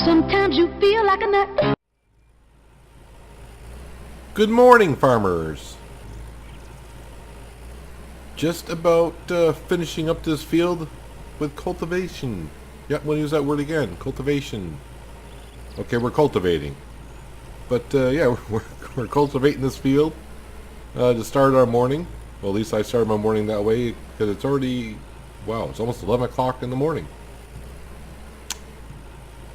Sometimes you feel like a nut. Good morning, farmers. Just about finishing up this field with cultivation. Yep, we'll use that word again, cultivation. Okay, we're cultivating. But yeah, we're cultivating this field to start our morning. Well, at least I started my morning that way because it's already, wow, it's almost 11 o'clock in the morning.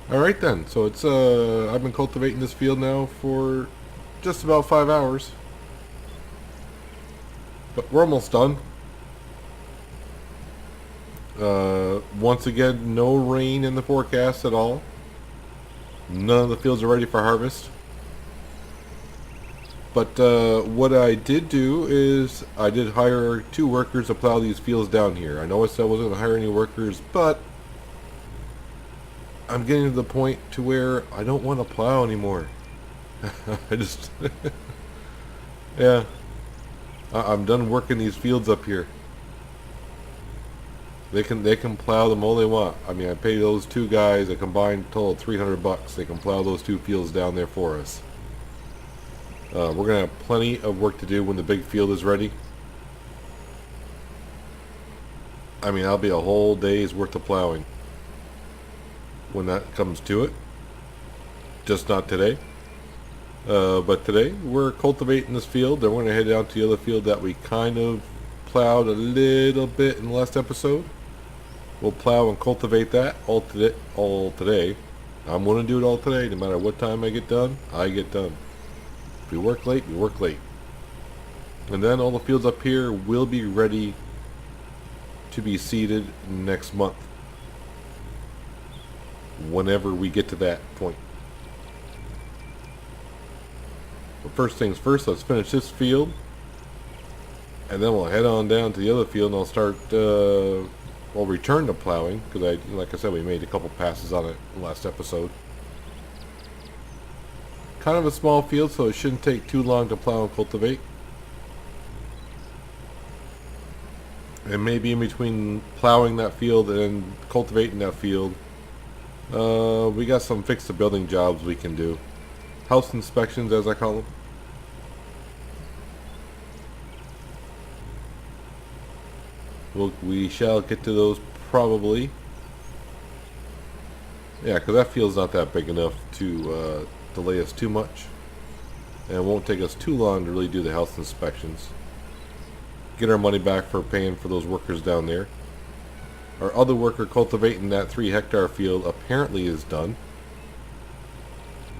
Alright then, so it's I've been cultivating this field now for just about 5 hours. But we're almost done. Once again, no rain in the forecast at all. None of the fields are ready for harvest. But what I did do is I did hire 2 workers to plow these fields down here. I know I said I wasn't going to hire any workers, but I'm getting to the point to where I don't want to plow anymore. I just yeah, I'm done working these fields up here. They can plow them all they want. I mean, I pay those 2 guys a combined total of $300. They can plow those 2 fields down there for us. We're gonna have plenty of work to do when the big field is ready. I mean, that'll be a whole day's worth of plowing when that comes to it. Just not today. But today we're cultivating this field. Then we're going to head down to the other field that we kind of plowed a little bit in the last episode. We'll plow and cultivate that all today. I'm going to do it all today. No matter what time I get done, I get done. If we work late, we work late. And then all the fields up here will be ready to be seeded next month, whenever we get to that point. But first things first, let's finish this field, and then we'll head on down to the other field, and I'll start, we'll return to plowing, because like I said, we made a couple passes on it in the last episode. Kind of a small field, so it shouldn't take too long to plow and cultivate. And maybe in between plowing that field and cultivating that field, we got some fix the building jobs we can do. House inspections, as I call them. We shall get to those probably. Yeah, because that field's not that big enough to delay us too much. And it won't take us too long to really do the house inspections. Get our money back for paying for those workers down there. Our other worker cultivating that 3-hectare field apparently is done.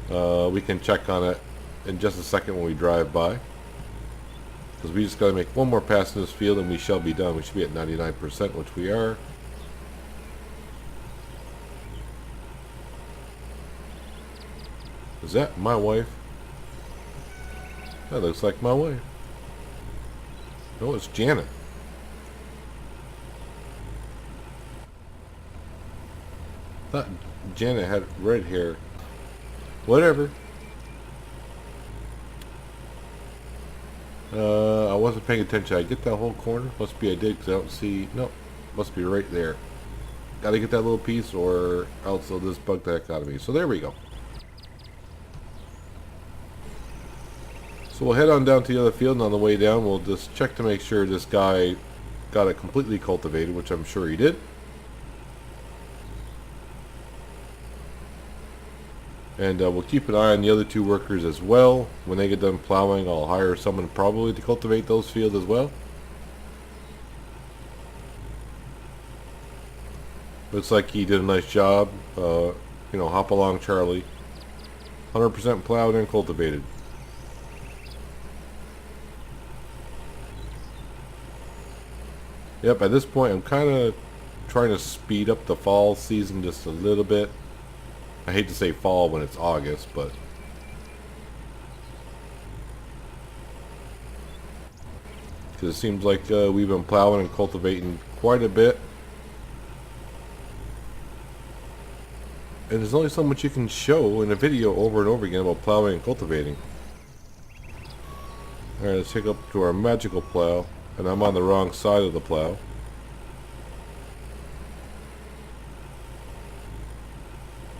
We can check on it in just a second when we drive by. Because we just got to make one more pass in this field and we shall be done. We should be at 99%, which we are. Is that my wife? That looks like my wife. No, it's Janet. Thought Janet had red hair. Whatever. I wasn't paying attention. I get that whole corner? Must be I did because I don't see. Nope. Must be right there. Gotta get that little piece or else it'll just bug the heck out of me. So there we go. So we'll head on down to the other field, and on the way down we'll just check to make sure this guy got it completely cultivated, which I'm sure he did. And we'll keep an eye on the other 2 workers as well. When they get done plowing, I'll hire someone probably to cultivate those fields as well. Looks like he did a nice job. You know, hop along Charlie. 100% plowed and cultivated. Yep, at this point I'm kind of trying to speed up the fall season just a little bit. I hate to say fall when it's August, but because it seems like we've been plowing and cultivating quite a bit. And there's only so much you can show in a video over and over again about plowing and cultivating. Alright, let's take up to our magical plow. And I'm on the wrong side of the plow.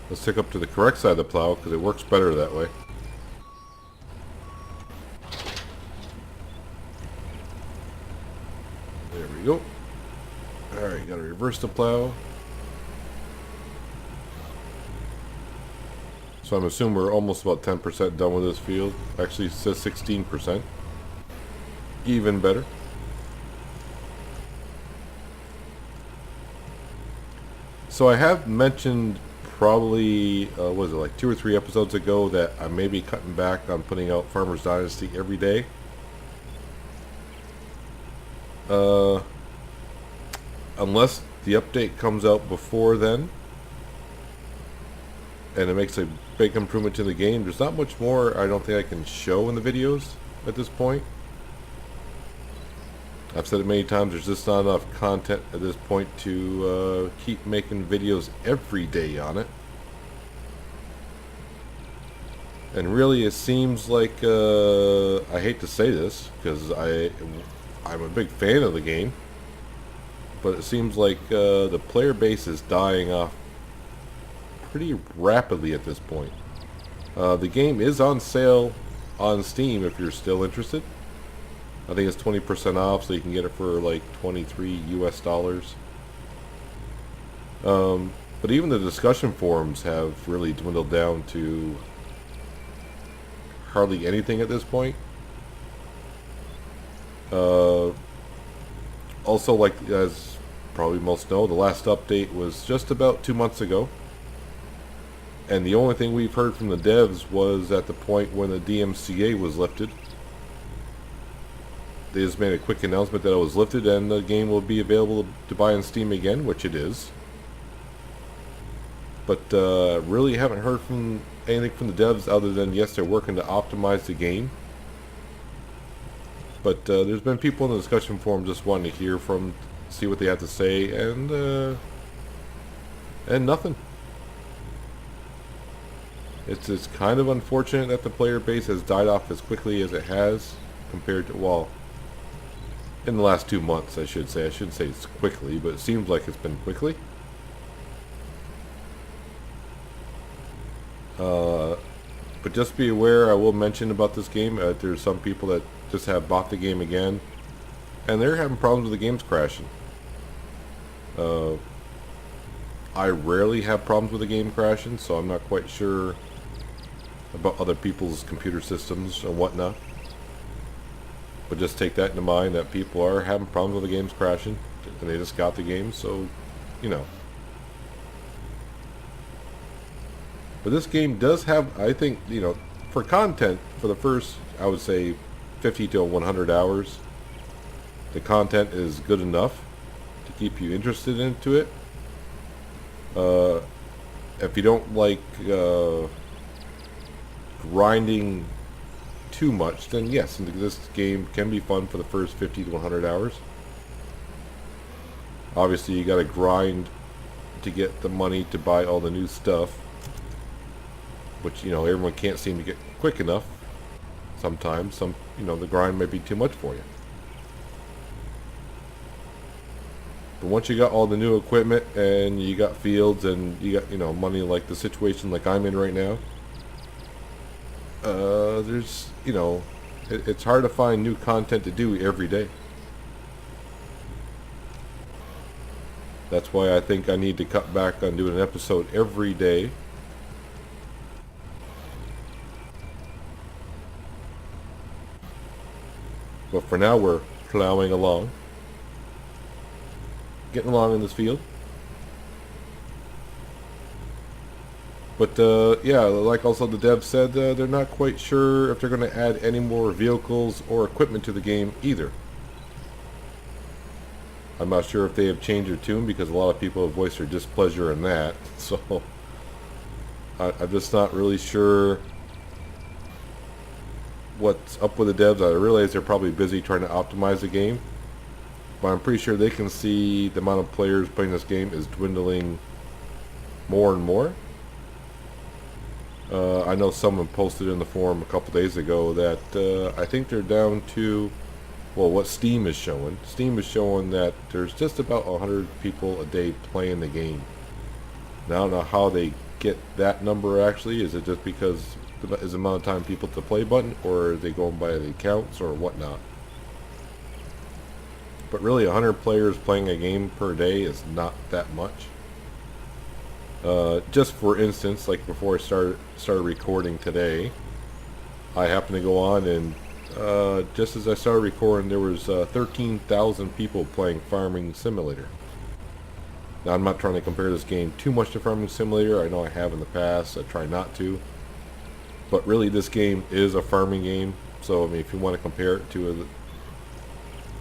Let's take up to the correct side of the plow because it works better that way. There we go. Alright, gotta reverse the plow. So I'm assuming we're almost about 10% done with this field. Actually, it says 16%. Even better. So I have mentioned probably, what is it, like 2 or 3 episodes ago that I may be cutting back on putting out Farmers Dynasty every day. Unless the update comes out before then and it makes a big improvement to the game, there's not much more I don't think I can show in the videos at this point. I've said it many times, there's just not enough content at this point to keep making videos every day on it. And really it seems like, I hate to say this because I'm a big fan of the game, but it seems like the player base is dying off pretty rapidly at this point. The game is on sale on Steam if you're still interested. I think it's 20% off, so you can get it for like $23 US. But even the discussion forums have really dwindled down to hardly anything at this point. Also, like as probably most know, the last update was just about 2 months ago. And the only thing we've heard from the devs was at the point when the DMCA was lifted. They just made a quick announcement that it was lifted and the game will be available to buy on Steam again, which it is. But really haven't heard from anything from the devs other than, yes, they're working to optimize the game. But there's been people in the discussion forum just wanting to hear from, see what they have to say, and nothing. It's kind of unfortunate that the player base has died off as quickly as it has compared to, well, in the last 2 months, I should say. I shouldn't say it's quickly, but it seems like it's been quickly. But just be aware, I will mention about this game, there's some people that just have bought the game again, and they're having problems with the games crashing. I rarely have problems with the game crashing, so I'm not quite sure about other people's computer systems and whatnot. But just take that into mind, that people are having problems with the games crashing, and they just got the game, so, you know. But this game does have, I think, you know, for content, for the first, I would say, 50 to 100 hours, the content is good enough to keep you interested into it. If you don't like grinding too much, then yes, this game can be fun for the first 50 to 100 hours. Obviously, you got to grind to get the money to buy all the new stuff, which, you know, everyone can't seem to get quick enough. Sometimes, you know, the grind may be too much for you. But once you got all the new equipment and you got fields and you got, you know, money like the situation like I'm in right now, there's, you know, it's hard to find new content to do every day. That's why I think I need to cut back on doing an episode every day. But for now, we're plowing along. Getting along in this field. But yeah, like also the dev said, they're not quite sure if they're going to add any more vehicles or equipment to the game either. I'm not sure if they have changed their tune, because a lot of people have voiced their displeasure in that. So I'm just not really sure what's up with the devs. I realize they're probably busy trying to optimize the game, but I'm pretty sure they can see the amount of players playing this game is dwindling more and more. I know someone posted in the forum a couple days ago that I think they're down to, well, what Steam is showing. Steam is showing that there's just about 100 people a day playing the game. Now, I don't know how they get that number actually? Is it just because is the amount of time people to play button, or are they going by the counts or whatnot? But really, 100 players playing a game per day is not that much. Just for instance, like before I started recording today, I happened to go on and just as I started recording, there was 13,000 people playing Farming Simulator. Now, I'm not trying to compare this game too much to Farming Simulator. I know I have in the past. I try not to. But really, this game is a farming game. So, I mean, if you want to compare it to,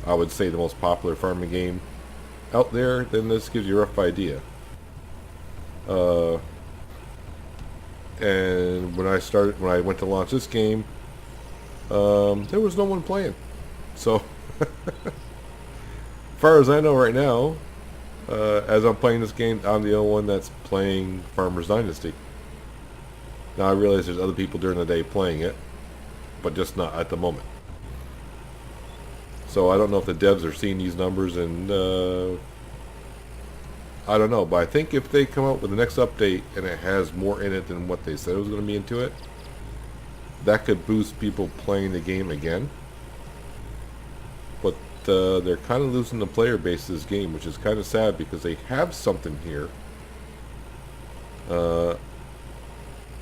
I would say, the most popular farming game out there, then this gives you a rough idea. And when I went to launch this game, there was no one playing. So, as far as I know right now, as I'm playing this game, I'm the only one that's playing Farmer's Dynasty. Now I realize there's other people during the day playing it, but just not at the moment. So I don't know if the devs are seeing these numbers, and I don't know. But I think if they come out with the next update and it has more in it than what they said it was going to be into it, that could boost people playing the game again. But they're kind of losing the player base of this game, which is kind of sad because they have something here.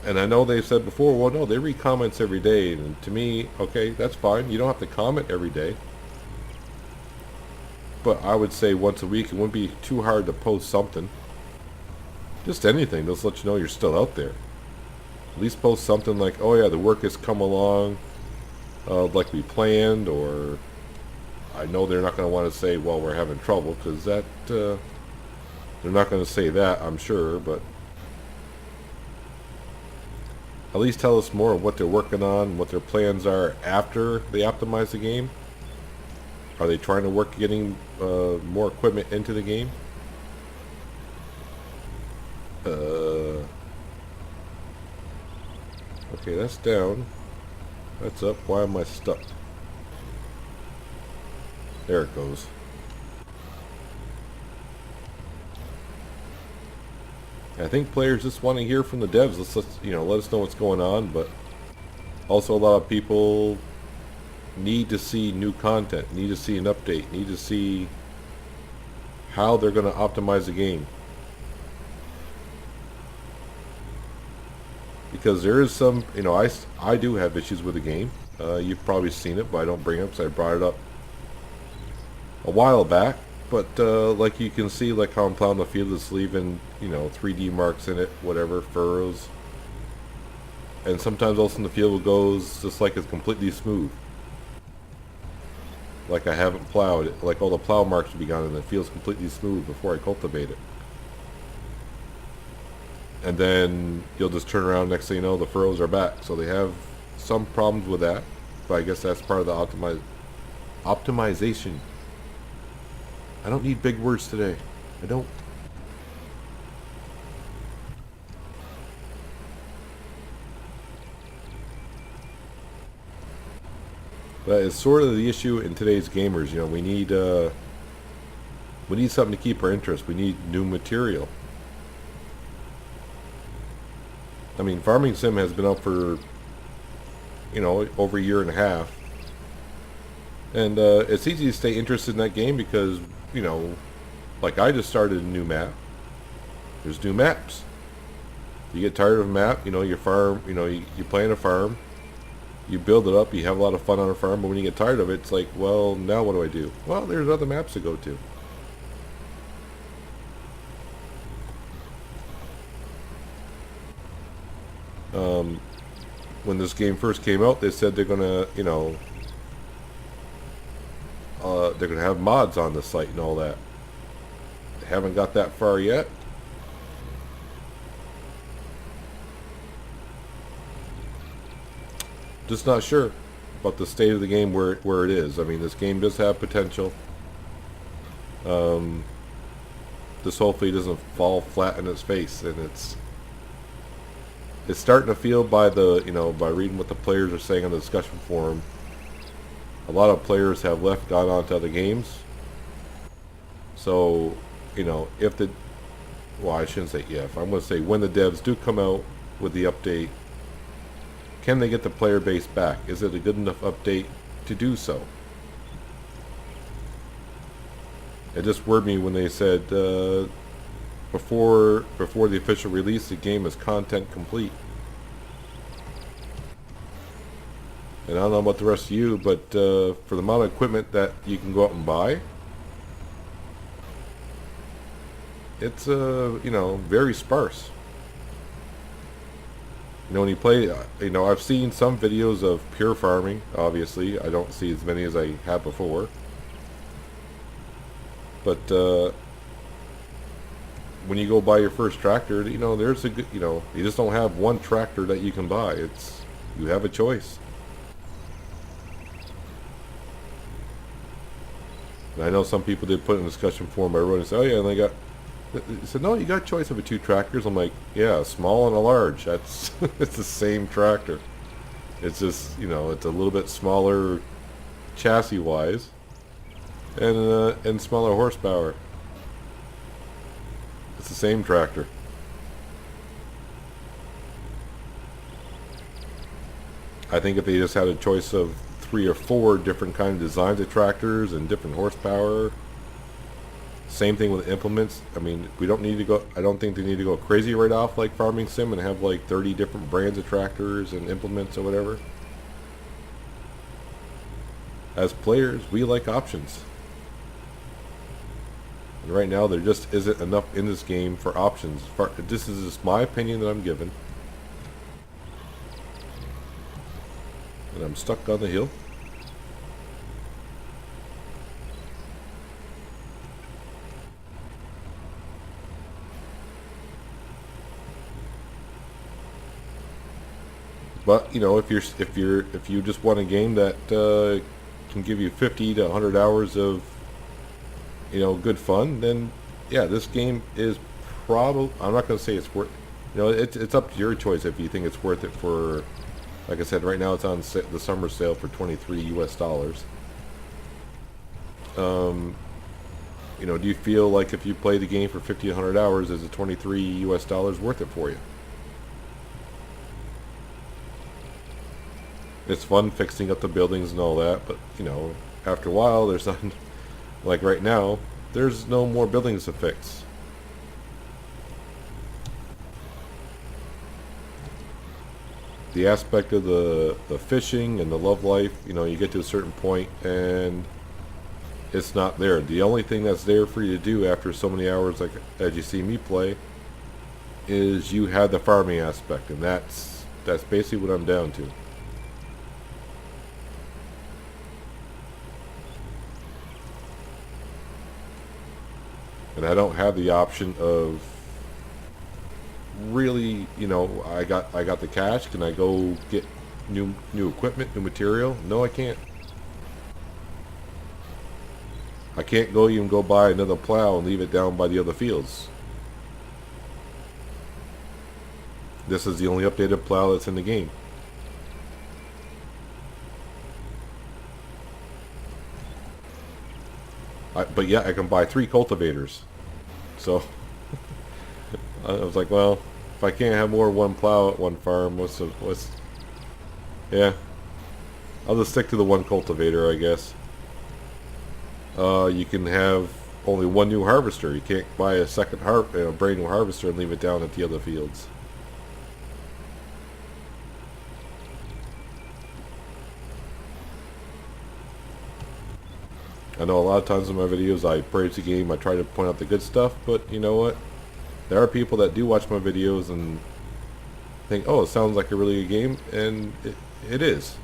And I know they've said before, well, no, they read comments every day. And to me, okay, that's fine. You don't have to comment every day. But I would say once a week, it wouldn't be too hard to post something. Just anything. Just let you know you're still out there. At least post something like, oh yeah, the work has come along like we planned, or I know they're not going to want to say, well, we're having trouble, because that, they're not going to say that, I'm sure, but at least tell us more of what they're working on, what their plans are after they optimize the game. Are they trying to work getting more equipment into the game? Okay, that's down. That's up. Why am I stuck? There it goes. I think players just want to hear from the devs. Let us know what's going on. But also, a lot of people need to see new content, need to see an update, need to see how they're going to optimize the game. Because there is some, I do have issues with the game. You've probably seen it, but I don't bring it up because I brought it up a while back. But like you can see, like how I'm plowing the field, it's leaving 3D marks in it, whatever, furrows. And sometimes also in the field goes just like it's completely smooth. Like I haven't plowed it, like all the plow marks would be gone and it feels completely smooth before I cultivate it. And then you'll just turn around, next thing you know, the furrows are back. So they have some problems with that, but I guess that's part of the optimization. I don't need big words today. I don't. But it's sort of the issue in today's gamers. We need something to keep our interest. We need new material. I mean, Farming Sim has been out for, over a year and a half. And it's easy to stay interested in that game because, like I just started a new map. There's new maps. You get tired of a map, you farm, you play in a farm. You build it up, you have a lot of fun on a farm, but when you get tired of it, it's like, well, now what do I do? Well, there's other maps to go to. When this game first came out, they said they're gonna, they're gonna have mods on the site and all that. They haven't got that far yet. Just not sure about the state of the game where it is. I mean, this game does have potential. This hopefully doesn't fall flat in its face, and it's starting to feel by by reading what the players are saying on the discussion forum. A lot of players have gone on to other games. So, if well, I shouldn't say if. I'm going to say when the devs do come out with the update, can they get the player base back? Is it a good enough update to do so? It just worried me when they said before the official release, the game is content complete. And I don't know about the rest of you, but for the amount of equipment that you can go out and buy, it's you know, very sparse. You know, when you play, you know, I've seen some videos of pure farming. Obviously, I don't see as many as I have before. But when you go buy your first tractor, you know, there's a good, you know, you just don't have one tractor that you can buy. You have a choice. And I know some people did put in a discussion forum I wrote and said, oh yeah, and they got, he said, no, you got a choice of two tractors. I'm like, yeah, a small and a large. That's it's the same tractor. It's just, you know, it's a little bit smaller chassis wise, and smaller horsepower. It's the same tractor. I think if they just had a choice of 3 or 4 different kind of designs of tractors and different horsepower. Same thing with implements. I mean, we don't need to go, I don't think they need to go crazy right off like Farming Sim and have like 30 different brands of tractors and implements or whatever. As players, we like options. And right now there just isn't enough in this game for options. This is just my opinion that I'm given. And I'm stuck on the hill. But you know, if you just want a game that can give you 50 to 100 hours of, you know, good fun, then yeah, this game is probably, I'm not going to say it's worth, you know, it's up to your choice if you think it's worth it for, like I said, right now it's on the summer sale for $23 US. You know, do you feel like if you play the game for 50 to 100 hours, is the $23 US worth it for you? It's fun fixing up the buildings and all that, but you know, after a while, there's not, like right now, there's no more buildings to fix. The aspect of the fishing and the love life, you know, you get to a certain point and it's not there. The only thing that's there for you to do after so many hours, like as you see me play, is you have the farming aspect, and that's basically what I'm down to. And I don't have the option of really, you know, I got the cash. Can I go get new equipment, new material? No, I can't. I can't even go buy another plow and leave it down by the other fields. This is the only updated plow that's in the game. But yeah, I can buy 3 cultivators. So I was like, well, if I can't have more than one plow at one farm, yeah, I'll just stick to the 1 cultivator, I guess. You can have only 1 new harvester. You can't buy a second brand new harvester and leave it down at the other fields. I know a lot of times in my videos I praise the game, I try to point out the good stuff, but you know what? There are people that do watch my videos and think, oh, it sounds like a really good game, and it is.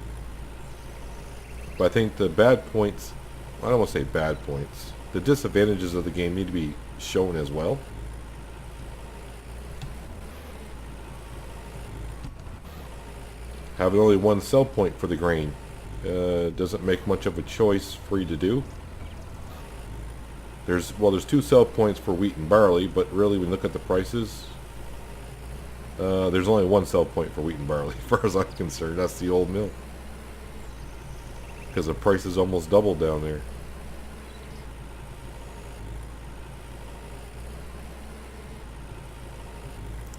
But I think the bad points, I don't want to say bad points, the disadvantages of the game need to be shown as well. Having only 1 sell point for the grain doesn't make much of a choice for you to do. There's 2 sell points for wheat and barley, but really when you look at the prices, there's only 1 sell point for wheat and barley as far as I'm concerned. That's the old mill, because the price is almost doubled down there.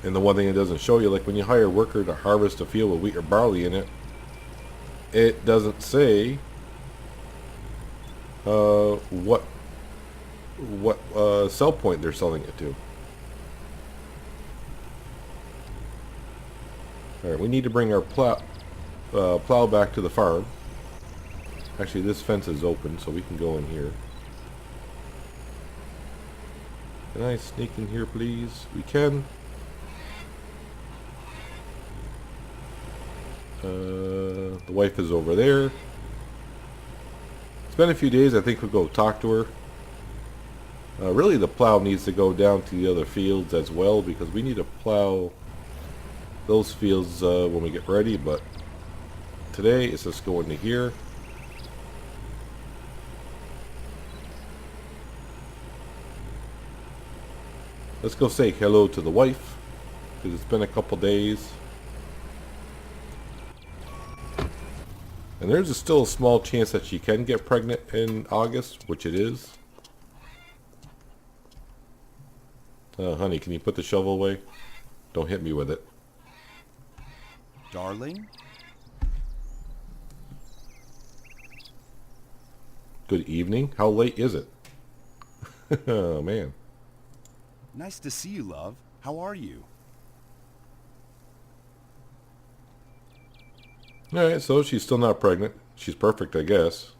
And the one thing it doesn't show you, like when you hire a worker to harvest a field with wheat or barley in it, it doesn't say what sell point they're selling it to. Alright, we need to bring our plow back to the farm. Actually, this fence is open, so we can go in here. Can I sneak in here, please? We can. The wife is over there. It's been a few days. I think we'll go talk to her. Really, the plow needs to go down to the other fields as well, because we need to plow those fields when we get ready. But today, it's just going to here. Let's go say hello to the wife, because it's been a couple days. And there's still a small chance that she can get pregnant in August, which it is. Honey, can you put the shovel away? Don't hit me with it. Darling? Good evening. How late is it? Oh, man. Nice to see you, love. How are you? Alright, so she's still not pregnant. She's perfect, I guess.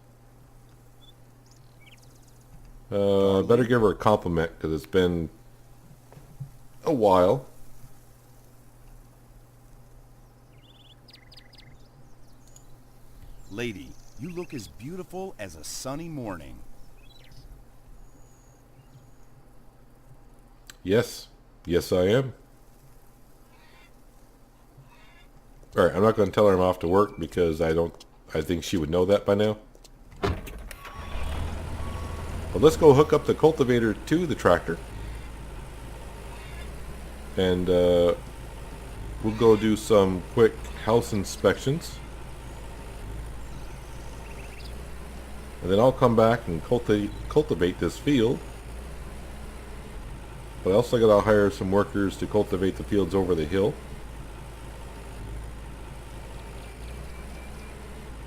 Better give her a compliment, because it's been a while. Lady, you look as beautiful as a sunny morning. Yes. Yes, I am. Alright, I'm not going to tell her I'm off to work, because I think she would know that by now. But let's go hook up the cultivator to the tractor. And we'll go do some quick house inspections. And then I'll come back and cultivate this field. But I also got to hire some workers to cultivate the fields over the hill.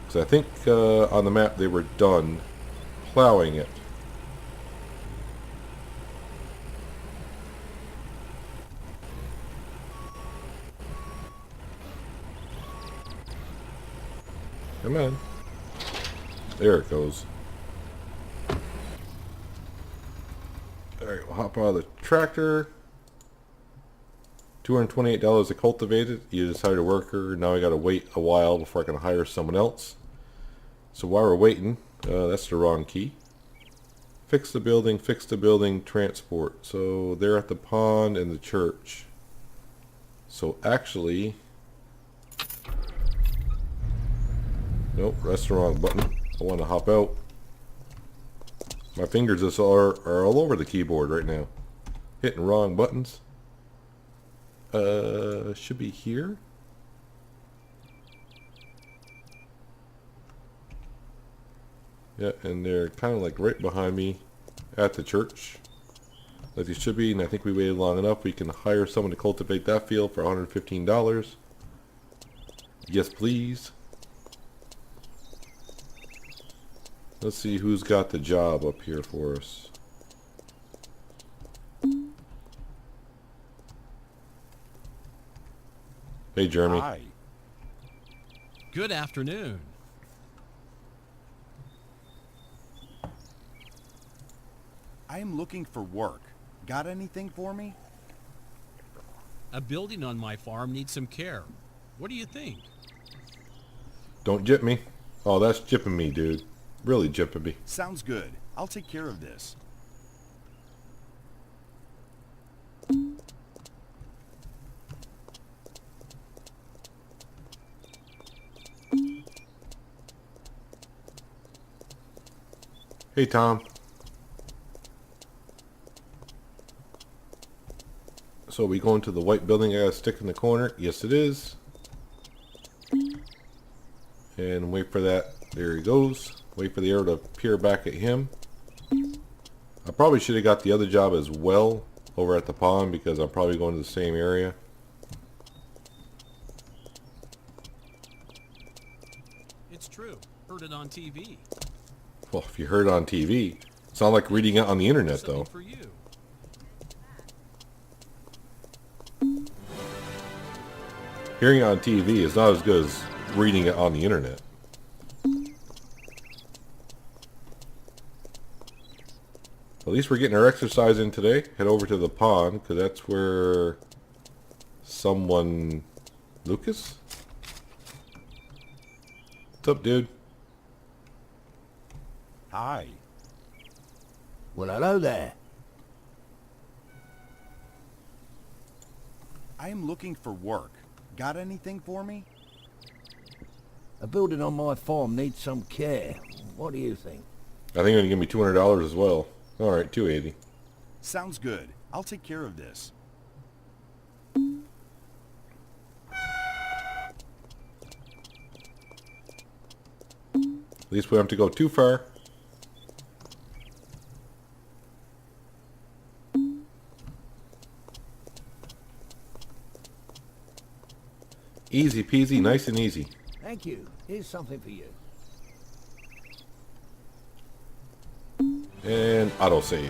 Because I think on the map they were done plowing it. Come on. There it goes. Alright, we'll hop out of the tractor. $228 to cultivate it. You just hired a worker. Now I gotta wait a while before I can hire someone else. So while we're waiting, that's the wrong key. Fix the building, transport. So they're at the pond and the church. So actually, nope, that's the wrong button. I want to hop out. My fingers are all over the keyboard right now. Hitting wrong buttons. Should be here. Yeah, and they're kind of like right behind me at the church. Like they should be, and I think we waited long enough. We can hire someone to cultivate that field for $115. Yes, please. Let's see who's got the job up here for us. Hey, Jeremy. Hi. Good afternoon. I am looking for work. Got anything for me? A building on my farm needs some care. What do you think? Don't jip me. Oh, that's jipping me, dude. Really jipping me. Sounds good. I'll take care of this. Hey, Tom. So are we going to the white building I gotta stick in the corner? Yes, it is. And wait for that. There he goes. Wait for the arrow to peer back at him. I probably should have got the other job as well over at the pond, because I'm probably going to the same area. It's true. Heard it on TV. Well, if you heard it on TV, it's not like reading it on the internet, Something though. for you. Hearing it on TV is not as good as reading it on the internet. At least we're getting our exercise in today. Head over to the pond, because that's where someone... Lucas? What's up, dude? Hi. Well, hello there. I am looking for work. Got anything for me? A building on my farm needs some care. What do you think? I think you're going to give me $200 as well. Alright, $280. Sounds good. I'll take care of this. At least we don't have to go too far. Easy peasy, nice and easy. Thank you. Here's something for you. And autosave.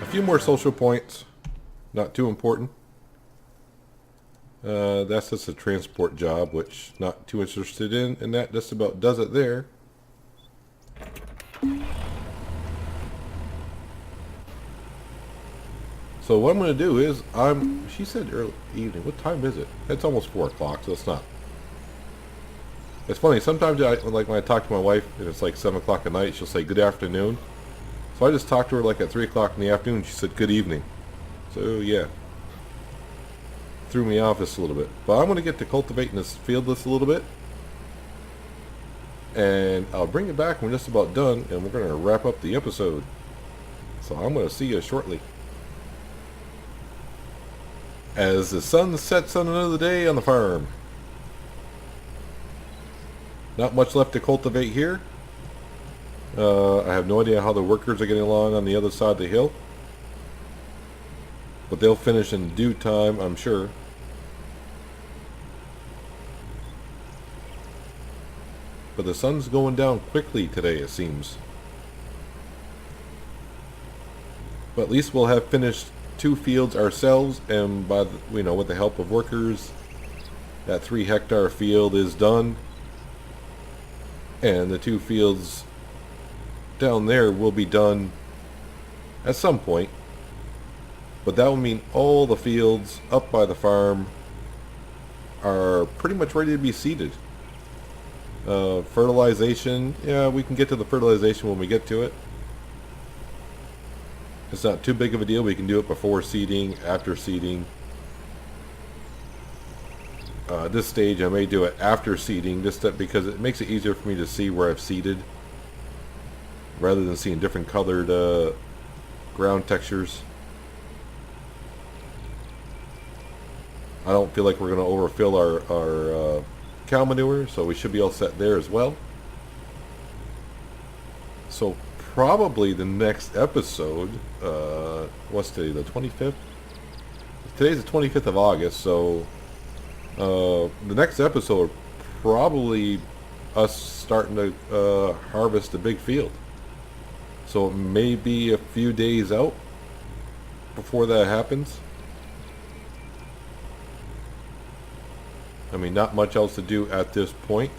A few more social points. Not too important. That's just a transport job, which not too interested in. And that just about does it there. So what I'm going to do is, she said early evening. What time is it? It's almost 4 o'clock, so it's not. It's funny, sometimes when I talk to my wife and it's like 7 o'clock at night, she'll say good afternoon. So I just talked to her like at 3 o'clock in the afternoon, she said good evening. So yeah. Threw me off just a little bit. But I'm going to get to cultivating this field just a little bit. And I'll bring it back when we're just about done, and we're going to wrap up the episode. So I'm going to see you shortly. As the sun sets on another day on the farm. Not much left to cultivate here. I have no idea how the workers are getting along on the other side of the hill. But they'll finish in due time, I'm sure. But the sun's going down quickly today, it seems. But at least we'll have finished 2 fields ourselves, and by the, with the help of workers, that 3-hectare field is done, and the 2 fields down there will be done at some point. But that will mean all the fields up by the farm are pretty much ready to be seeded. Fertilization, yeah, we can get to the fertilization when we get to it. It's not too big of a deal. We can do it before seeding, after seeding. At this stage, I may do it after seeding, just because it makes it easier for me to see where I've seeded, rather than seeing different colored ground textures. I don't feel like we're going to overfill our cow manure, so we should be all set there as well. So probably the next episode, what's today, the 25th? Today's the 25th of August, so the next episode will probably us starting to harvest the big field. So it may be a few days out before that happens. I mean, not much else to do at this point.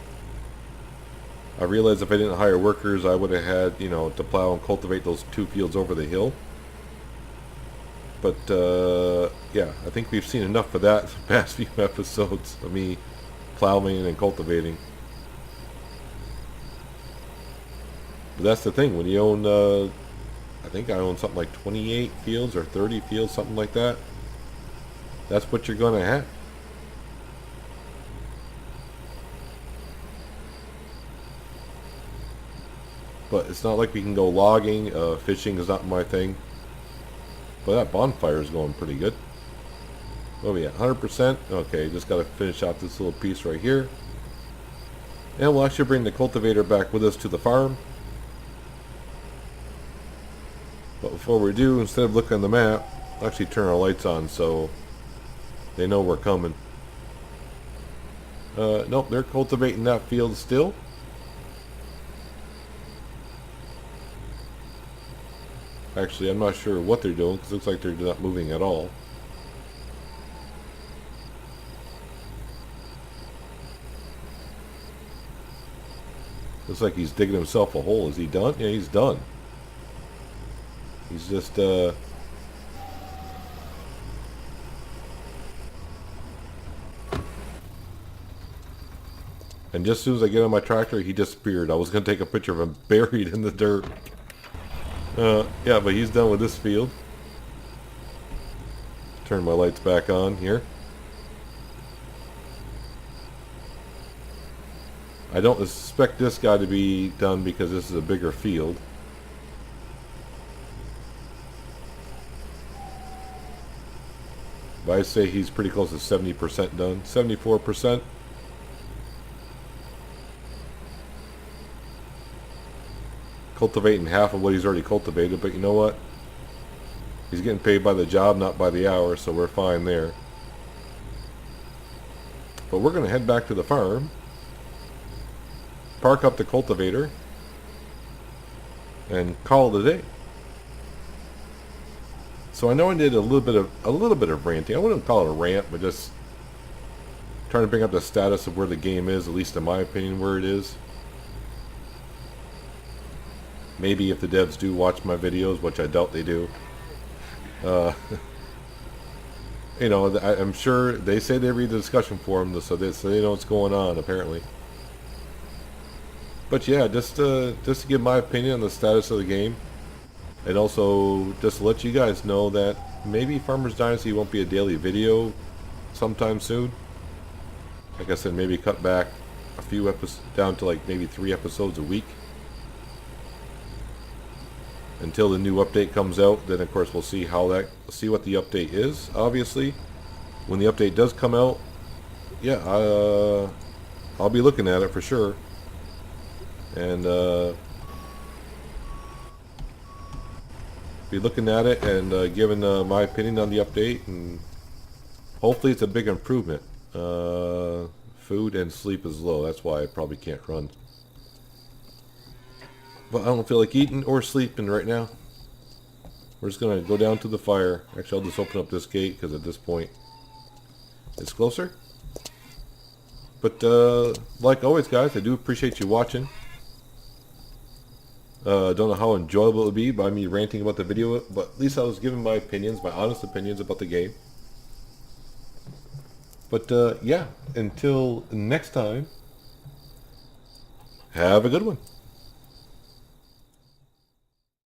I realized if I didn't hire workers, I would have had, to plow and cultivate those 2 fields over the hill. But, yeah, I think we've seen enough of that the past few episodes of me plowing and cultivating. But that's the thing, when you own, I think I own something like 28 fields or 30 fields, something like that. That's what you're going to have. But it's not like we can go logging. Fishing is not my thing. But that bonfire is going pretty good. What are we at? 100%? Okay, just got to finish out this little piece right here. And we'll actually bring the cultivator back with us to the farm. But before we do, instead of looking on the map, I'll actually turn our lights on so they know we're coming. Nope, they're cultivating that field still. Actually, I'm not sure what they're doing because it looks like they're not moving at all. Looks like he's digging himself a hole. Is he done? Yeah, he's done. He's just, and just as soon as I get on my tractor, he disappeared. I was going to take a picture of him buried in the dirt. Yeah, but he's done with this field. Turn my lights back on here. I don't expect this guy to be done because this is a bigger field. But I'd say he's pretty close to 70% done. 74%. Cultivating half of what he's already cultivated, but you know what? He's getting paid by the job, not by the hour, so we're fine there. But we're going to head back to the farm, park up the cultivator, and call it a day. So I know I did a little bit of ranting. I wouldn't call it a rant, but just trying to bring up the status of where the game is, at least in my opinion, where it is. Maybe if the devs do watch my videos, which I doubt they do. You know, I'm sure they say they read the discussion forum, so they know what's going on, apparently. But yeah, just to give my opinion on the status of the game, and also just to let you guys know that maybe Farmers Dynasty won't be a daily video sometime soon. Like I said, maybe cut back a few episodes down to like maybe 3 episodes a week. Until the new update comes out, then of course we'll see what the update is. Obviously, when the update does come out, yeah, I'll be looking at it for sure, and be looking at it and giving my opinion on the update, and hopefully it's a big improvement. Food and sleep is low. That's why I probably can't run. But I don't feel like eating or sleeping right now. We're just going to go down to the fire. Actually, I'll just open up this gate because at this point it's closer. But like always, guys, I do appreciate you watching. Don't know how enjoyable it would be by me ranting about the video, but at least I was giving my opinions, my honest opinions about the game. But yeah, until next time, have a good one.